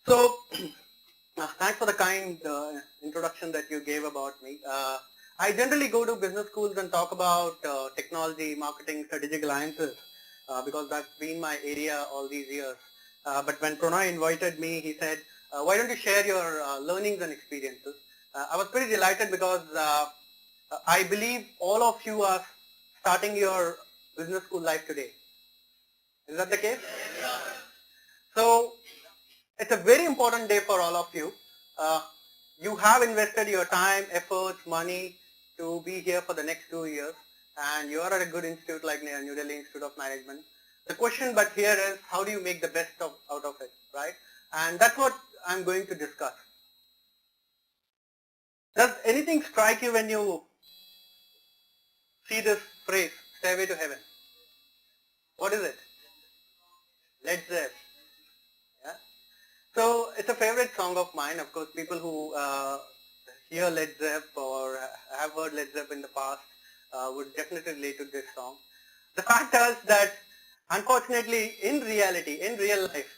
So, thanks for the kind introduction that you gave about me. I generally go to business schools and talk about technology, marketing, strategic alliances because that's been my area all these years. But when Pranay invited me, he said, why don't you share your learnings and experiences? I was pretty delighted because I believe all of you are starting your business school life today. Is that the case? So, it's a very important day for all of you. You have invested your time, efforts, money to be here for the next 2 years, and you are at a good institute like New Delhi Institute of Management. The question but here is, how do you make the best out of it, right? And that's what I'm going to discuss. Does anything strike you when you see this phrase, stairway to heaven? What is it? Led Zeppelin. Yeah. So it's a favorite song of mine. Of course, people who hear Led Zeppelin or have heard Led Zeppelin in the past would definitely relate to this song. The fact is that, unfortunately, in reality, in real life,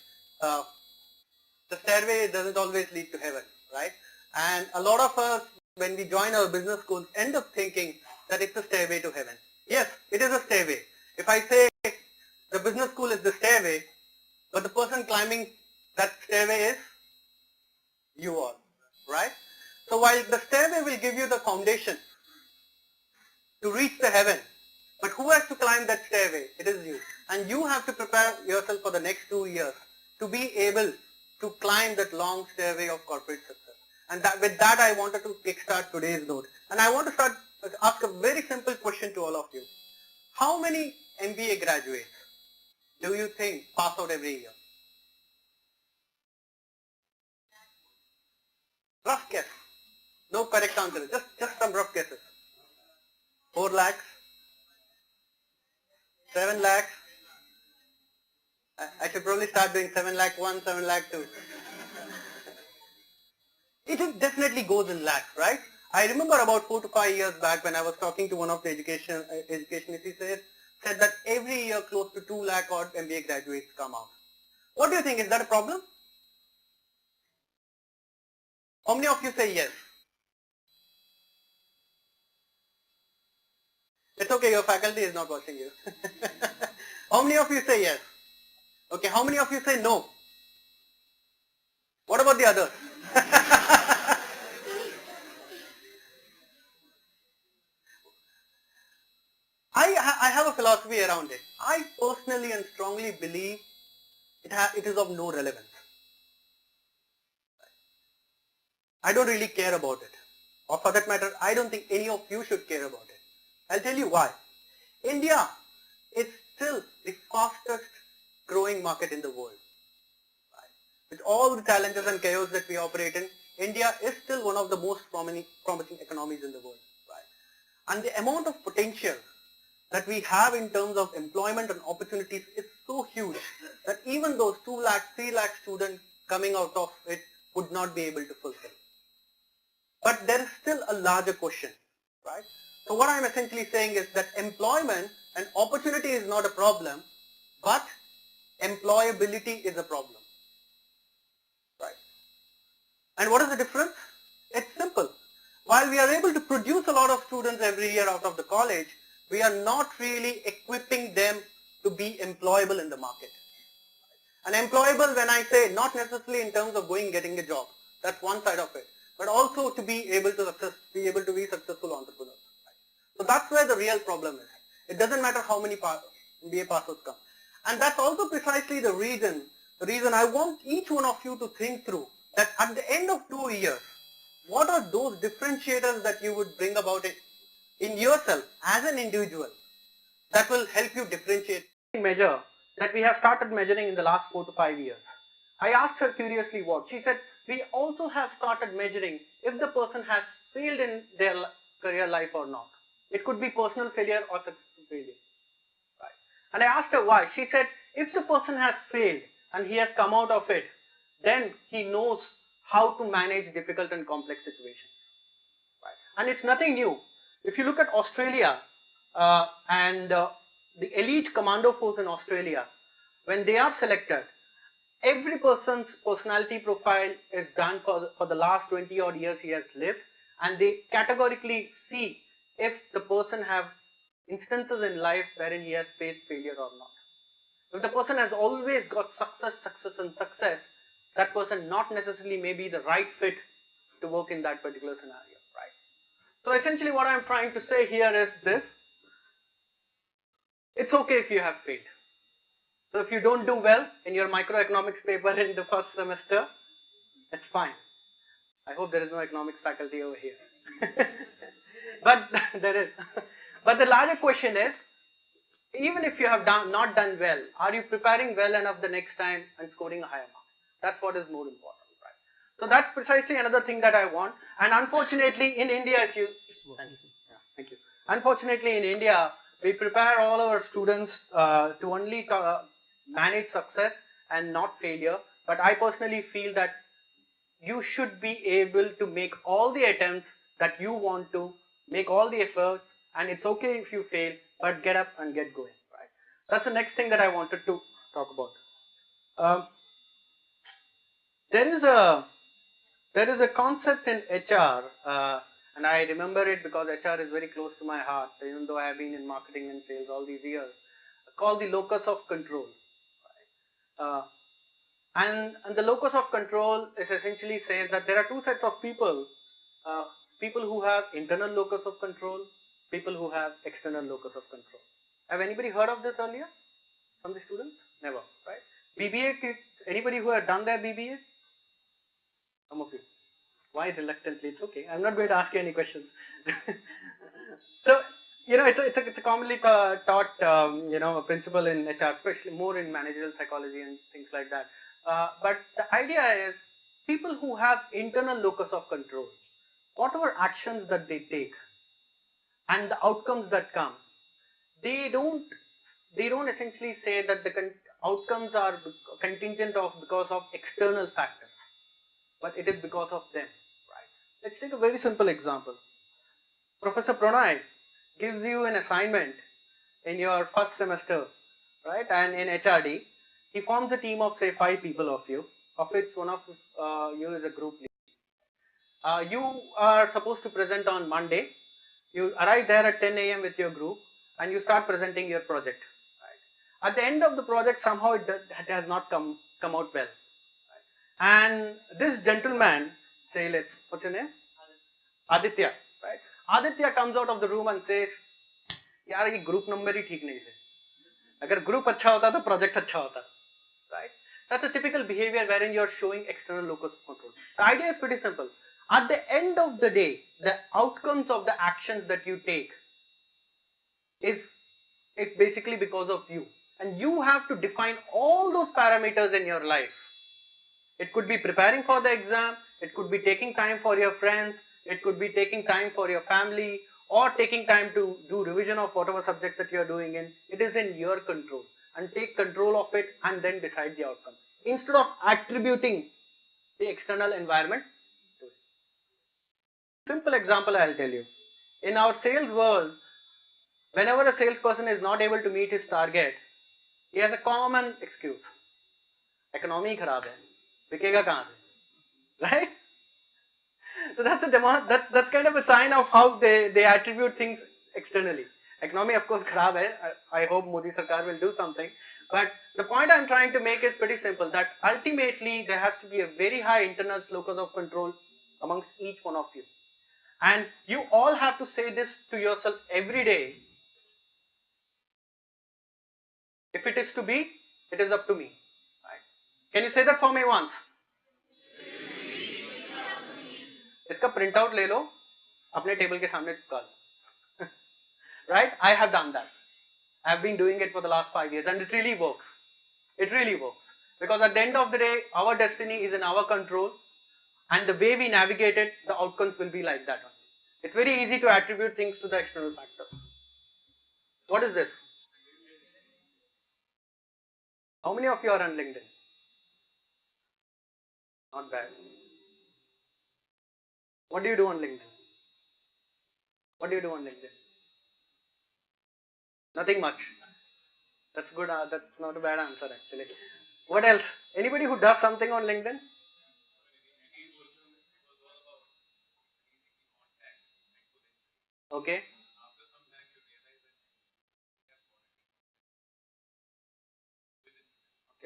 the stairway doesn't always lead to heaven, right? And a lot of us, when we join our business schools, end up thinking that it's a stairway to heaven. Yes, it is a stairway. If I say the business school is the stairway, but the person climbing that stairway is you all, right? So while the stairway will give you the foundation to reach the heaven, but who has to climb that stairway? It is you. And you have to prepare yourself for the next 2 years to be able to climb that long stairway of corporate success. And with that, I wanted to kickstart today's note. And I want to ask a very simple question to all of you. How many MBA graduates do you think pass out every year? Rough guess. No correct answer. Just some rough guesses. 4 lakhs? 7 lakhs? I should probably start doing 7 lakh 1, 7 lakh 2. It definitely goes in lakhs, right? I remember about 4 to 5 years back when I was talking to one of the educationists, he said that every year close to 2 lakh odd MBA graduates come out. What do you think? Is that a problem? How many of you say yes? It's okay, your faculty is not watching you. How many of you say yes? Okay, how many of you say no? What about the others? I have a philosophy around it. I personally and strongly believe it is of no relevance. I don't really care about it. Or for that matter, I don't think any of you should care about it. I'll tell you why. India is still the fastest growing market in the world. Right? With all the challenges and chaos that we operate in, India is still one of the most promising economies in the world. Right? And the amount of potential that we have in terms of employment and opportunities is so huge that even those 2 lakh, 3 lakh students coming out of it would not be able to fulfill. But there is still a larger question, right? So what I'm essentially saying is that employment and opportunity is not a problem, but employability is a problem, right? And what is the difference? It's simple. While we are able to produce a lot of students every year out of the college, we are not really equipping them to be employable in the market. And employable, when I say, not necessarily in terms of getting a job. That's one side of it. But also to be able to be successful entrepreneurs. So that's where the real problem is. It doesn't matter how many MBA passes come. And that's also precisely the reason I want each one of you to think through that at the end of 2 years, what are those differentiators that you would bring about it in yourself as an individual that will help you differentiate? Measure that we have started measuring in the last 4 to 5 years. I asked her curiously what. She said, we also have started measuring if the person has failed in their career life or not. It could be personal failure or successful failure. Right. And I asked her why. She said, if the person has failed and he has come out of it, then he knows how to manage difficult and complex situations. Right. And it's nothing new. If you look at Australia and the elite commando force in Australia, when they are selected, every person's personality profile is done for the last 20 odd years he has lived, and they categorically see if the person have instances in life wherein he has faced failure or not. If the person has always got success, that person not necessarily may be the right fit to work in that particular scenario, right? So essentially what I'm trying to say here is this: it's okay if you have failed. So if you don't do well in your microeconomics paper in the first semester, it's fine. I hope there is no economics faculty over here. But there is. But the larger question is, even if you have not done well, are you preparing well enough the next time and scoring a higher mark? That's what is more important, right? So that's precisely another thing that I want. And unfortunately in India, thank you. Unfortunately in India, we prepare all our students to only manage success and not failure. But I personally feel that you should be able to make all the attempts that you want to, make all the efforts, and it's okay if you fail, but get up and get going, right? That's the next thing that I wanted to talk about. There is a concept in HR, and I remember it because HR is very close to my heart, even though I have been in marketing and sales all these years, called the locus of control. Right? And the locus of control is essentially says that there are two sets of people, people who have internal locus of control, people who have external locus of control. Have anybody heard of this earlier from the students? Never, right? BBA, anybody who has done their BBA? Some of you. Why reluctantly? It's okay. I'm not going to ask you any questions. So, it's a commonly taught, a principle in HR, especially more in managerial psychology and things like that. But the idea is people who have internal locus of control, whatever actions that they take and the outcomes that come, they don't essentially say that the outcomes are contingent of because of external factors, but it is because of them, right? Let's take a very simple example. Professor Pranay gives you an assignment in your first semester, right? And in HRD, he forms a team of say 5 people of you, of which one of you is a group lead. You are supposed to present on Monday. You arrive there at 10 a.m. with your group and you start presenting your project. Right? At the end of the project, somehow it has not come out well. Right? And this gentleman, say what's your name? Aditya. Right? Aditya comes out of the room and says, "यार ये group number ही ठीक नहीं है. अगर group अच्छा होता तो project अच्छा होता." Right? That's a typical behavior wherein you are showing external locus of control. The idea is pretty simple. At the end of the day, the outcomes of the actions that you take is basically because of you. And you have to define all those parameters in your life. It could be preparing for the exam, it could be taking time for your friends, it could be taking time for your family, or taking time to do revision of whatever subjects that you are doing in. It is in your control. And take control of it and then decide the outcome. Instead of attributing the external environment to it. Simple example I'll tell you. In our sales world, whenever a salesperson is not able to meet his target, he has a common excuse. Economy kharab hai. Bikega kahan se? Right? So that's kind of a sign of how they attribute things externally. Economy of course kharab hai. I hope Modi Sarkar will do something. But the point I'm trying to make is pretty simple, that ultimately there has to be a very high internal locus of control amongst each one of you. And you all have to say this to yourself every day. If it is to be, it is up to me. Right? Can you say that for me once? इसका print out ले लो, अपने table के सामने चिपका लो. Right? I have done that. I have been doing it for the last 5 years and it really works. It really works. Because at the end of the day, our destiny is in our control, and the way we navigate it, the outcomes will be like that. It's very easy to attribute things to the external factors. What is this? How many of you are on LinkedIn? Not bad. What do you do on LinkedIn? What do you do on LinkedIn? Nothing much. That's good. That's not a bad answer actually. What else? Anybody who does something on LinkedIn? Okay.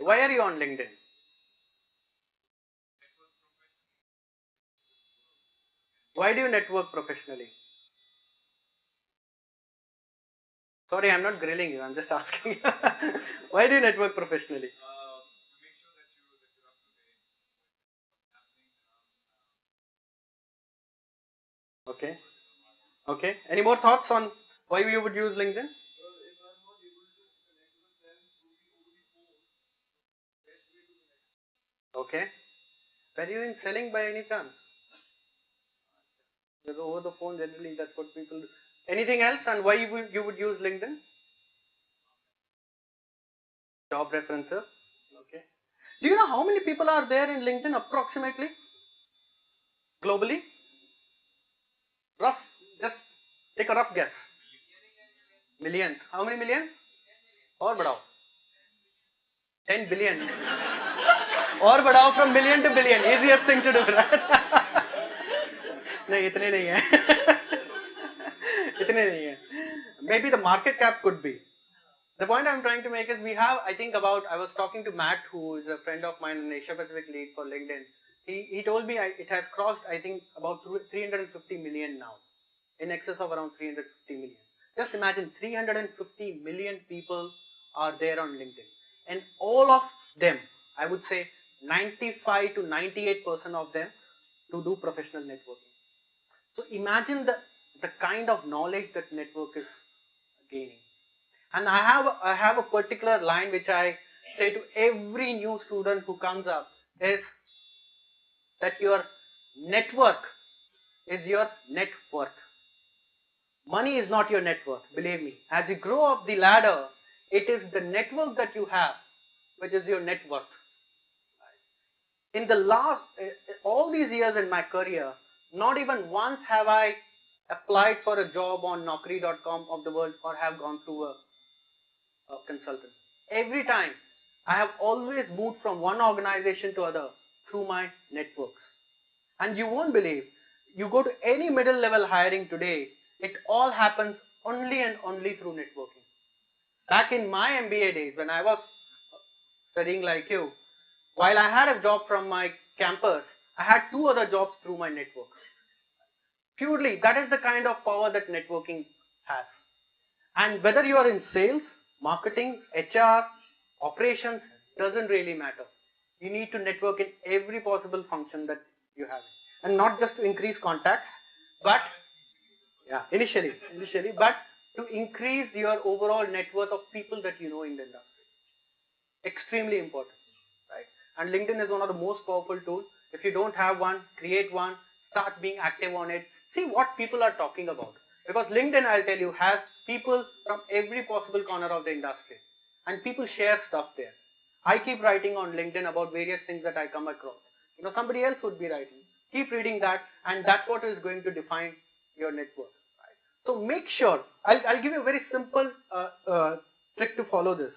Why are you on LinkedIn? Why do you network professionally? Sorry, I'm not grilling you. I'm just asking. Why do you network professionally? Okay. Okay. Any more thoughts on why you would use LinkedIn? Okay. Were you in selling by any chance? Because over the phone, generally, that's what people do. Anything else and why you would use LinkedIn? Job references. Okay. Do you know how many people are there in LinkedIn approximately? Globally? Rough. Just take a rough guess. Millions. How many millions? और बढ़ाओ. 10 billion. और बढ़ाओ from million to billion. Easiest thing to do, right? नहीं इतने नहीं है. इतने नहीं है. Maybe the market cap could be. The point I'm trying to make is we have, I think I was talking to Matt, who is a friend of mine in Asia Pacific lead for LinkedIn. He told me it has crossed, I think, about 350 million now, in excess of around 350 million. Just imagine 350 million people are there on LinkedIn. And all of them, I would say 95 to 98% of them to do professional networking. So imagine the kind of knowledge that network is gaining. And I have a particular line which I say to every new student who comes up is that your network is your net worth. Money is not your net worth, believe me. As you grow up the ladder, it is the network that you have which is your net worth. In the last, all these years in my career, not even once have I applied for a job on Naukri.com of the world or have gone through a consultant. Every time I have always moved from one organization to other through my networks. And you won't believe, you go to any middle level hiring today, it all happens only and only through networking. Back in my MBA days when I was studying like you, while I had a job from my campus, I had 2 other jobs through my networks. Purely, that is the kind of power that networking has. And whether you are in sales, marketing, HR, operations, doesn't really matter. You need to network in every possible function that you have. And not just to increase contacts, but initially, but to increase your overall net worth of people that you know in the industry. Extremely important, right? And LinkedIn is one of the most powerful tools. If you don't have one, create one, start being active on it. See what people are talking about. Because LinkedIn, I'll tell you, has people from every possible corner of the industry. And people share stuff there. I keep writing on LinkedIn about various things that I come across. Somebody else would be writing. Keep reading that, and that's what is going to define your network. Right? So make sure, I'll give you a very simple trick to follow this.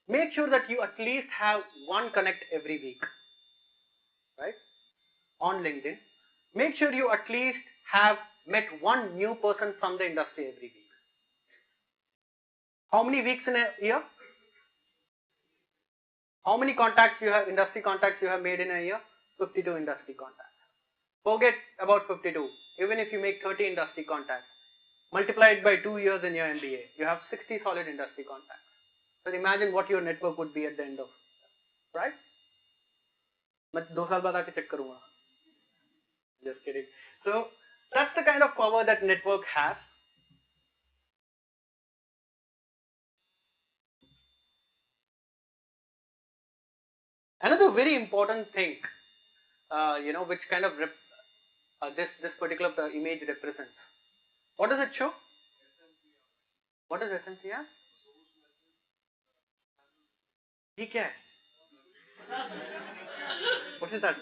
Make sure that you at least have one connect every week, right? On LinkedIn. Make sure you at least have met one new person from the industry every week. How many weeks in a year? How many contacts you have, industry contacts you have made in a year? 52 industry contacts. Forget about 52. Even if you make 30 industry contacts, multiply it by 2 years in your MBA, you have 60 solid industry contacts. So imagine what your network would be at the end of, right? मैं 2 साल बाद आके check करूँगा. Just kidding. So that's the kind of power that network has. Another very important thing, which kind of this particular image represents. What does it show? What is SNCR? ये क्या है? What is that?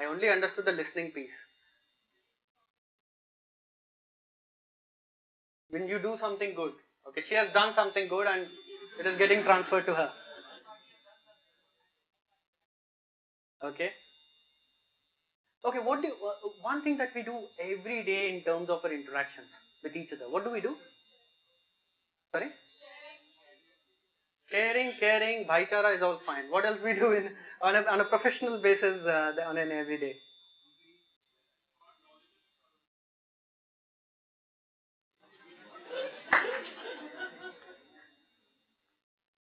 I only understood the listening piece. When you do something good, okay, she has done something good and it is getting transferred to her. Okay. Okay, one thing that we do every day in terms of our interactions with each other, what do we do? Sorry? Sharing, caring, bhaichara is all fine. What else we do on a professional basis on an everyday?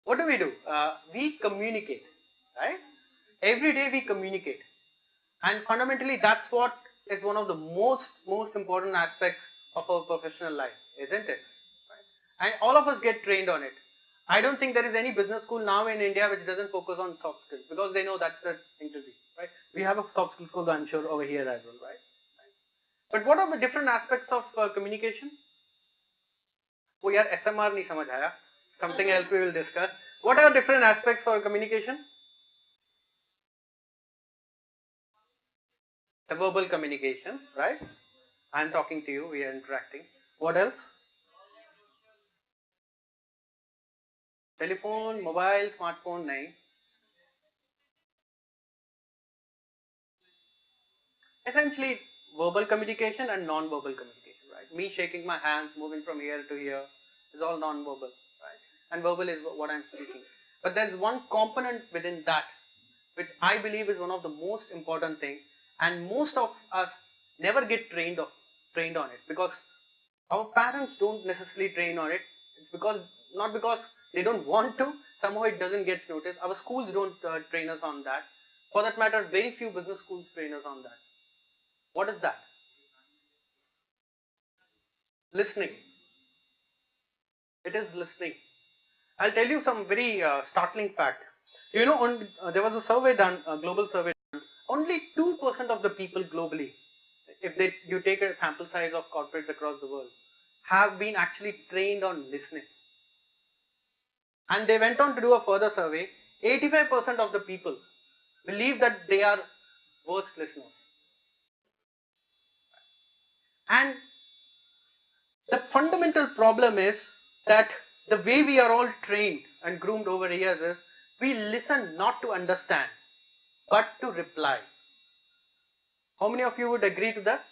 What do? We communicate, right? Every day we communicate. And fundamentally, that's what is one of the most important aspects of our professional life, isn't it? And all of us get trained on it. I don't think there is any business school now in India which doesn't focus on soft skills because they know that's the thing to be, right? We have a soft skills school, I'm sure, over here as well, right? But what are the different aspects of communication? वो यार SMR नहीं समझ आया. Something else we will discuss. What are different aspects for communication? The verbal communication, right? I'm talking to you, we are interacting. What else? Telephone, mobile, smartphone, nahi. Essentially, verbal communication and non-verbal communication, right? Me shaking my hands, moving from here to here is all non-verbal, right? And verbal is what I'm speaking. But there's one component within that which I believe is one of the most important things, and most of us never get trained on it because our parents don't necessarily train on it. It's because not because they don't want to, somehow it doesn't get noticed. Our schools don't train us on that. For that matter, very few business schools train us on that. What is that? Listening. It is listening. I'll tell you some very startling fact. You know, there was a survey done, a global survey done. Only 2% of the people globally, if you take a sample size of corporates across the world, have been actually trained on listening. And they went on to do a further survey. 85% of the people believe that they are worst listeners. And the fundamental problem is that the way we are all trained and groomed over years is we listen not to understand, but to reply. How many of you would agree to that?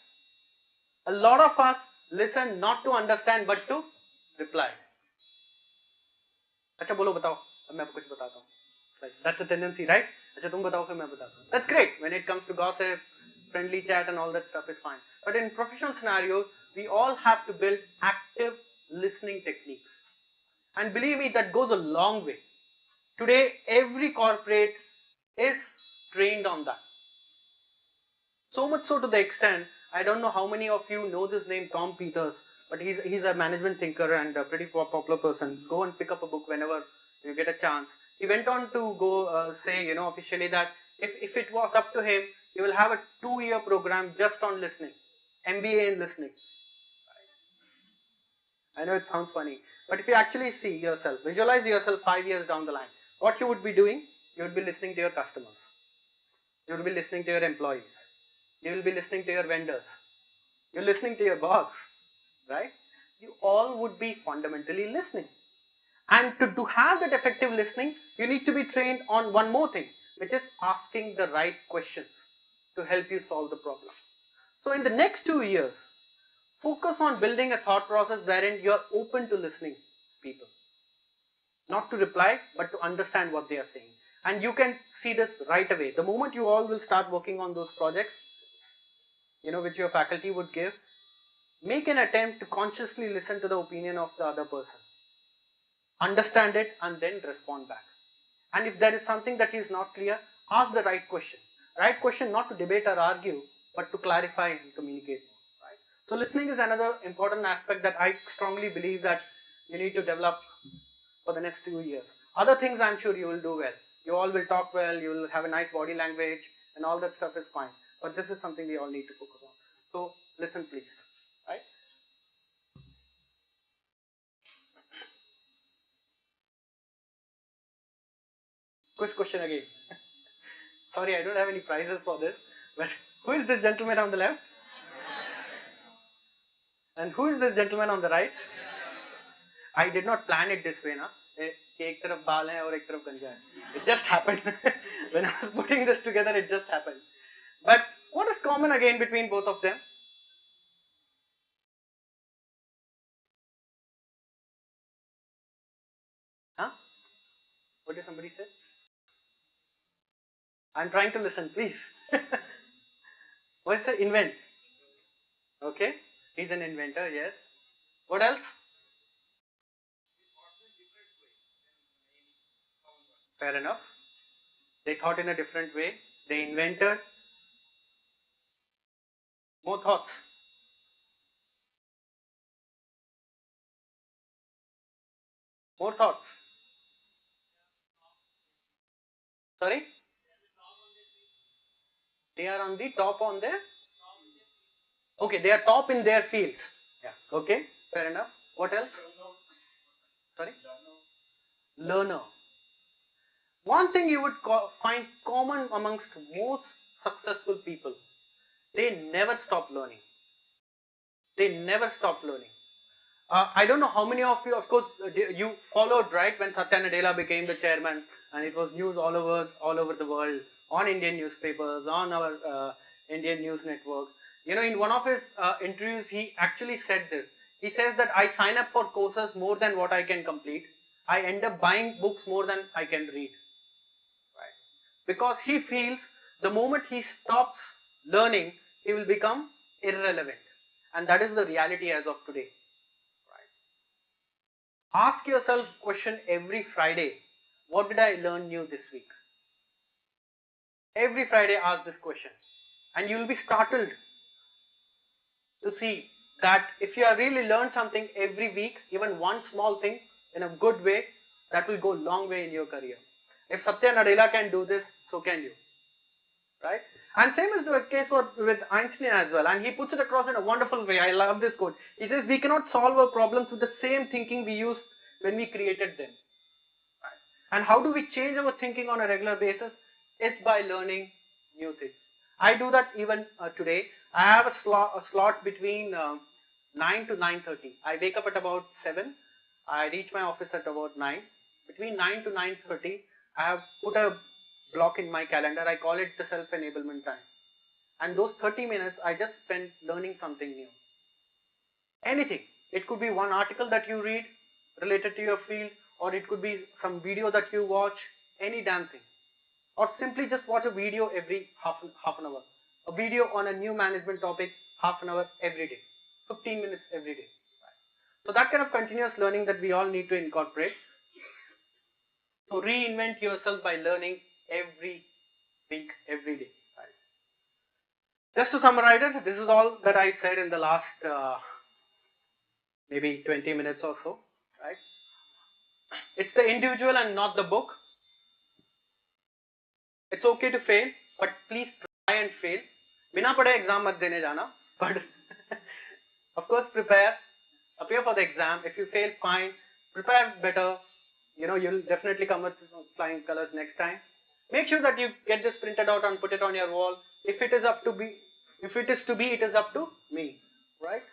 A lot of us listen not to understand, but to reply. अच्छा बोलो बताओ अब मैं आपको कुछ बताता हूँ. That's a tendency, right? अच्छा तुम बताओ फिर मैं बताता हूँ. That's great. When it comes to gossip, friendly chat and all that stuff is fine. But in professional scenarios, we all have to build active listening techniques. And believe me, that goes a long way. Today, every corporate is trained on that. So much so to the extent, I don't know how many of you know this name, Tom Peters, but he's a management thinker and a pretty popular person. Go and pick up a book whenever you get a chance. He went on to go say, officially that if it was up to him, he will have a 2-year program just on listening, MBA in listening. I know it sounds funny, but if you actually see yourself, visualize yourself 5 years down the line, what you would be doing? You would be listening to your customers. You would be listening to your employees. You will be listening to your vendors. You're listening to your boss, right? You all would be fundamentally listening. And to have that effective listening, you need to be trained on one more thing, which is asking the right questions to help you solve the problem. So in the next 2 years, focus on building a thought process wherein you are open to listening to people. Not to reply, but to understand what they are saying. And you can see this right away. The moment you all will start working on those projects, which your faculty would give, make an attempt to consciously listen to the opinion of the other person. Understand it and then respond back. And if there is something that is not clear, ask the right question. Right question not to debate or argue, but to clarify and communicate. Right? So listening is another important aspect that I strongly believe that you need to develop for the next 2 years. Other things I'm sure you will do well. You all will talk well, you will have a nice body language, and all that stuff is fine. But this is something we all need to focus on. So listen please. Right? Quick question again. Sorry, I don't have any prizes for this. But who is this gentleman on the left? And who is this gentleman on the right? I did not plan it this way, na. एक तरफ बाल है और एक तरफ गंजा है. It just happened. When I was putting this together, it just happened. But what is common again between both of them? Huh? What did somebody say? I'm trying to listen, please. What is the invent? Okay, he's an inventor, yes. What else? Fair enough. They thought in a different way. They invented more thoughts. More thoughts. Sorry? They are on the top on their... Okay, they are top in their field. Yeah. Okay, fair enough. What else? Sorry? Learner. One thing you would find common amongst most successful people, they never stop learning. They never stop learning. I don't know how many of you, of course, you followed, right, when Satya Nadella became the chairman, and it was news all over the world, on Indian newspapers, on our Indian news network. You know, in one of his interviews, he actually said this. He says that I sign up for courses more than what I can complete. I end up buying books more than I can read. Right? Because he feels the moment he stops learning, he will become irrelevant. And that is the reality as of today. Ask yourself question every Friday, what did I learn new this week? Every Friday ask this question, and you will be startled to see that if you have really learned something every week, even one small thing in a good way, that will go a long way in your career. If Satya Nadella can do this, so can you. Right? And same is the case with Einstein as well, and he puts it across in a wonderful way. I love this quote. He says, we cannot solve our problems with the same thinking we used when we created them. Right? And how do we change our thinking on a regular basis? It's by learning new things. I do that even today. I have a slot between 9 to 9:30. I wake up at about 7. I reach my office at about 9. Between 9 to 9:30, I have put a block in my calendar. I call it the self-enablement time. And those 30 minutes, I just spend learning something new. Anything. It could be one article that you read related to your field, or it could be some video that you watch, any damn thing. Or simply just watch a video every half an hour. A video on a new management topic, half an hour every day. 15 minutes every day. So that kind of continuous learning that we all need to incorporate. So reinvent yourself by learning every week, every day. Right? Just to summarize it, this is all that I said in the last maybe 20 minutes or so. Right? It's the individual and not the book. It's okay to fail, but please try and fail. Bina pade exam mat dene jana, but of course prepare, appear for the exam. If you fail, fine. Prepare better. You know, you'll definitely come with flying colors next time. Make sure that you get this printed out and put it on your wall. If it is to be, it is up to me, right?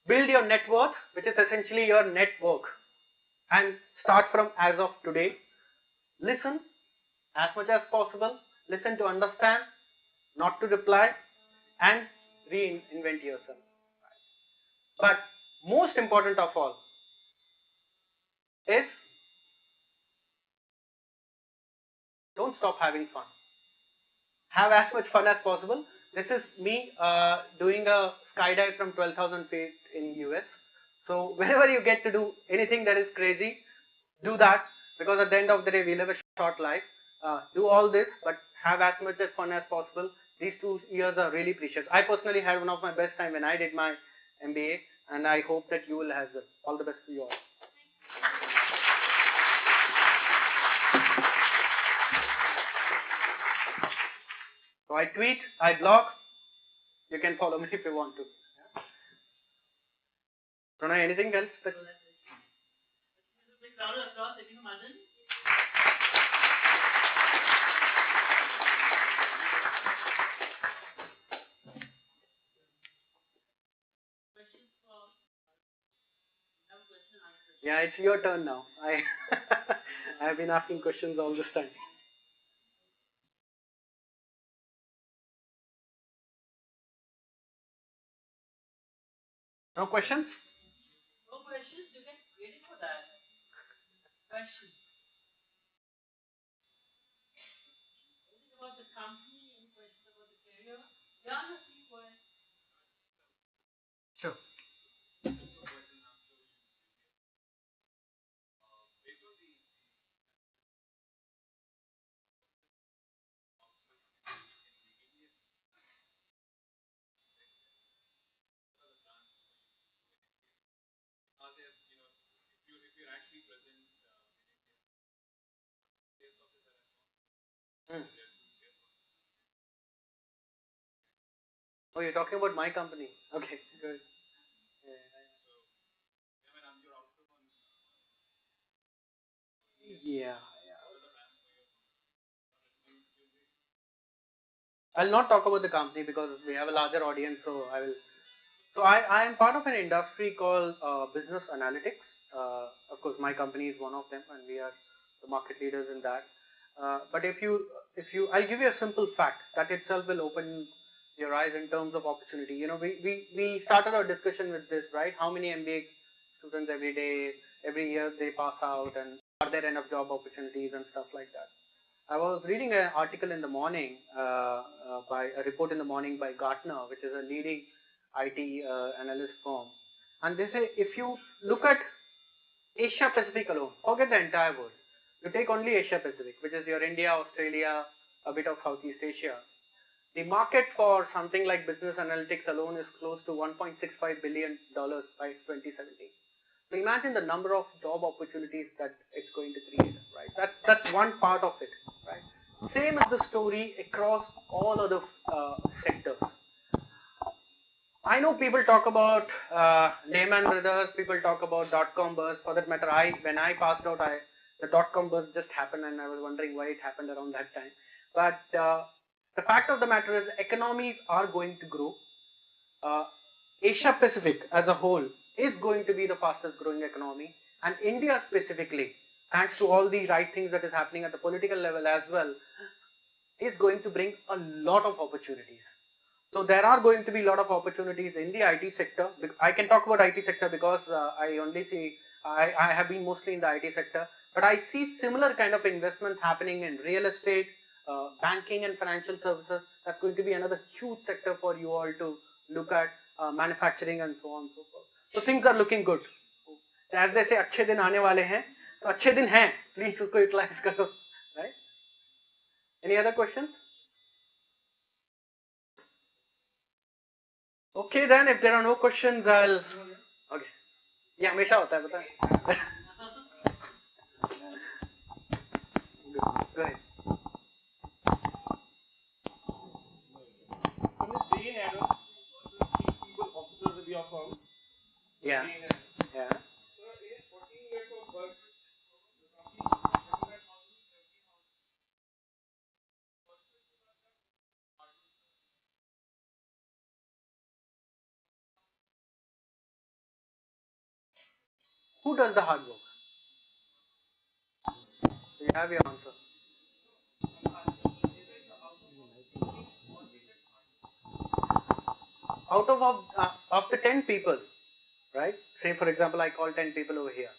Build your net worth, which is essentially your network, and start from as of today. Listen as much as possible. Listen to understand, not to reply, and reinvent yourself. But most important of all is don't stop having fun. Have as much fun as possible. This is me doing a skydive from 12,000 feet in US. So whenever you get to do anything that is crazy, do that, because at the end of the day we live a short life. Do all this, but have as much as fun as possible. These 2 years are really precious. I personally had one of my best time when I did my MBA, and I hope that you will have it. All the best to you all. So I tweet, I blog. You can follow me if you want to. Yeah. Pranay, anything else? Big round of applause, thank you, Madan. Yeah, it's your turn now. I have been asking questions all this time. No questions? No questions. You get credit for that. Questions. Anything about the company? Any questions about the career? Yeah, no, please go ahead. Sure. Hmm. Oh, you're talking about my company. Okay, good. Yeah. I'll not talk about the company because we have a larger audience, so I will. So I am part of an industry called business analytics. Of course, my company is one of them, and we are the market leaders in that. But I'll give you a simple fact that itself will open your eyes in terms of opportunity. You know, we started our discussion with this, right? How many MBA students every day, every year they pass out, and are there enough job opportunities and stuff like that? I was reading an article in the morning by a report in the morning by Gartner, which is a leading IT analyst firm, and they say if you look at Asia Pacific alone, forget the entire world. You take only Asia Pacific, which is your India, Australia, a bit of Southeast Asia. The market for something like business analytics alone is close to $1.65 billion by 2017. So imagine the number of job opportunities that it's going to create, right? That's one part of it, right? Same is the story across all other sectors. I know people talk about Lehman Brothers, people talk about dot-com burst. For that matter, when I passed out, the dot-com burst just happened, and I was wondering why it happened around that time. But the fact of the matter is, economies are going to grow. Asia Pacific as a whole is going to be the fastest growing economy, and India specifically, thanks to all the right things that is happening at the political level as well, is going to bring a lot of opportunities. So there are going to be a lot of opportunities in the IT sector. I can talk about IT sector because I have been mostly in the IT sector, but I see similar kind of investments happening in real estate, banking and financial services. That's going to be another huge sector for you all to look at, manufacturing and so on and so forth. So things are looking good. As they say, अच्छे दिन आने वाले हैं, तो अच्छे दिन हैं. Please उसको utilize करो, right? Any other questions? Okay, then if there are no questions, I'll. Okay. ये हमेशा होता है पता है. Go ahead. Yeah. Yeah. Who does the hard work? You have your answer. Out of the 10 people, right? Say for example, I call 10 people over here.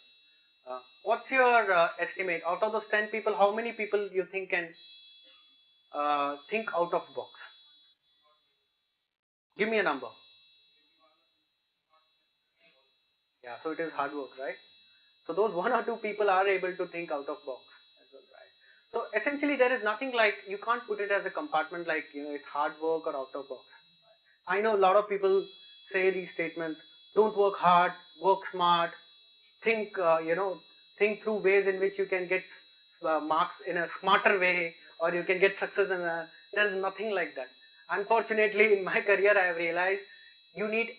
What's your estimate? Out of those 10 people, how many people you think can think out of box? Give me a number. Yeah, so it is hard work, right? So those one or two people are able to think out of box as well, right? So essentially, there is nothing like, you can't put it as a compartment like, you know, it's hard work or out of box. I know a lot of people say these statements: don't work hard, work smart, think, think through ways in which you can get marks in a smarter way, or you can get success in a. There is nothing like that. Unfortunately, in my career, I have realized you need